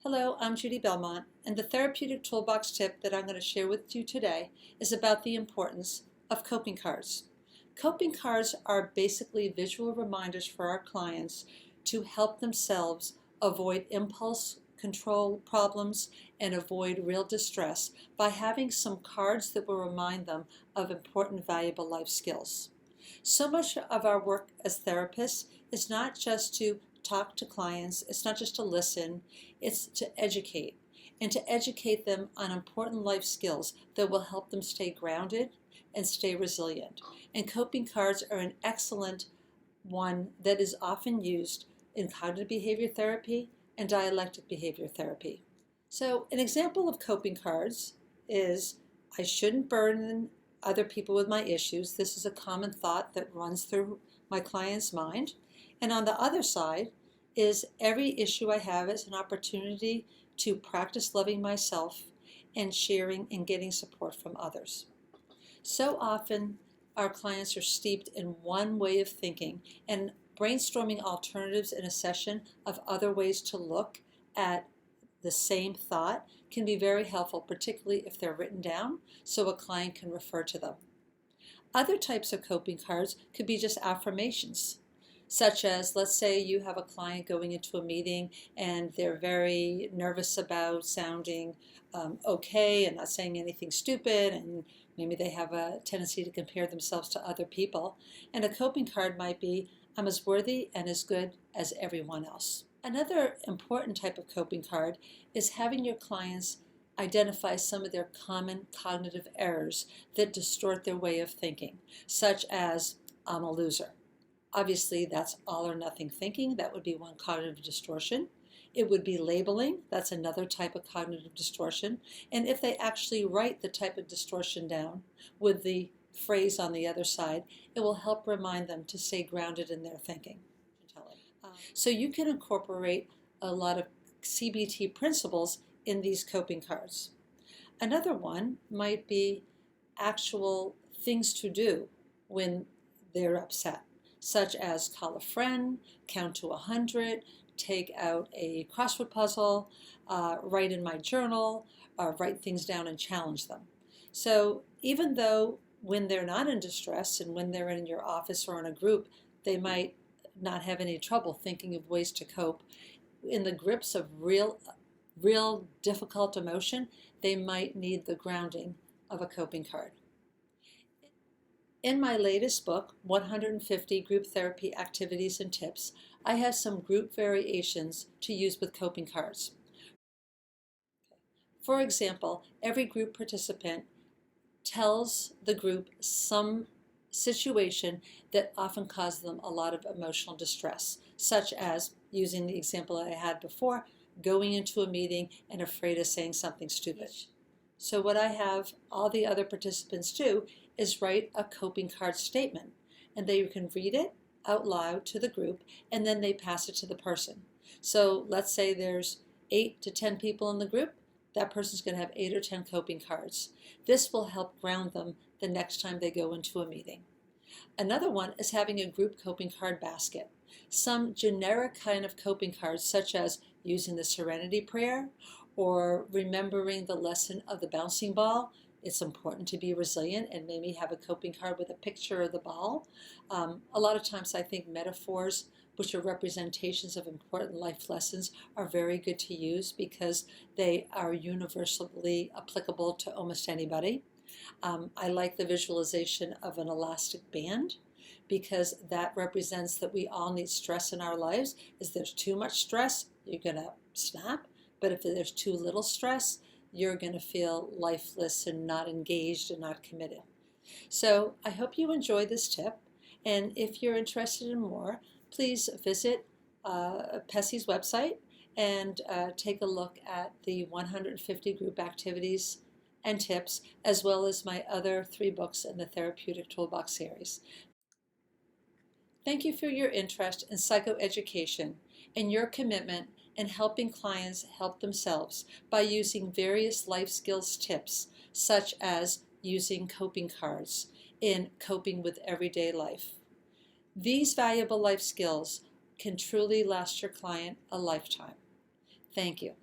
Hello, I'm Judy Belmont, and the therapeutic toolbox tip that I'm going to share with you today is about the importance of coping cards. Coping cards are basically visual reminders for our clients to help themselves avoid impulse control problems and avoid real distress by having some cards that will remind them of important, valuable life skills. So much of our work as therapists is not just to talk to clients, it's not just to listen, it's to educate and to educate them on important life skills that will help them stay grounded and stay resilient. And coping cards are an excellent one that is often used in cognitive behavior therapy and dialectic behavior therapy. So an example of coping cards is I shouldn't burden other people with my issues. This is a common thought that runs through my client's mind. And on the other side is every issue I have is an opportunity to practice loving myself and sharing and getting support from others. So often our clients are steeped in one way of thinking, and brainstorming alternatives in a session of other ways to look at the same thought can be very helpful, particularly if they're written down so a client can refer to them. Other types of coping cards could be just affirmations, such as, let's say you have a client going into a meeting and they're very nervous about sounding okay and not saying anything stupid, and maybe they have a tendency to compare themselves to other people. And a coping card might be, I'm as worthy and as good as everyone else. Another important type of coping card is having your clients identify some of their common cognitive errors that distort their way of thinking, such as, I'm a loser. Obviously, that's all or nothing thinking. That would be one cognitive distortion. It would be labeling. That's another type of cognitive distortion. And if they actually write the type of distortion down with the phrase on the other side, it will help remind them to stay grounded in their thinking. So you can incorporate a lot of CBT principles in these coping cards. Another one might be actual things to do when they're upset, such as call a friend, count to 100, take out a crossword puzzle, write in my journal, write things down and challenge them. So even though when they're not in distress and when they're in your office or in a group, they might not have any trouble thinking of ways to cope, in the grips of real difficult emotion, they might need the grounding of a coping card. In my latest book, 150 Group Therapy Activities and Tips, I have some group variations to use with coping cards. For example, every group participant tells the group some situation that often causes them a lot of emotional distress, such as, using the example I had before, going into a meeting and afraid of saying something stupid. So what I have all the other participants do is write a coping card statement, and they can read it out loud to the group, and then they pass it to the person. So let's say there's 8 to 10 people in the group. That person's going to have 8 or 10 coping cards. This will help ground them the next time they go into a meeting. Another one is having a group coping card basket. Some generic kind of coping cards, such as using the Serenity Prayer or remembering the lesson of the bouncing ball. It's important to be resilient, and maybe have a coping card with a picture of the ball. A lot of times I think metaphors, which are representations of important life lessons, are very good to use because they are universally applicable to almost anybody. I like the visualization of an elastic band because that represents that we all need stress in our lives. If there's too much stress, you're going to snap. But if there's too little stress, you're going to feel lifeless and not engaged and not committed. So I hope you enjoyed this tip. And if you're interested in more, please visit PESI's website and take a look at the 150 group activities and tips, as well as my other 3 books in the Therapeutic Toolbox series. Thank you for your interest in psychoeducation and your commitment in helping clients help themselves by using various life skills tips, such as using coping cards in coping with everyday life. These valuable life skills can truly last your client a lifetime. Thank you.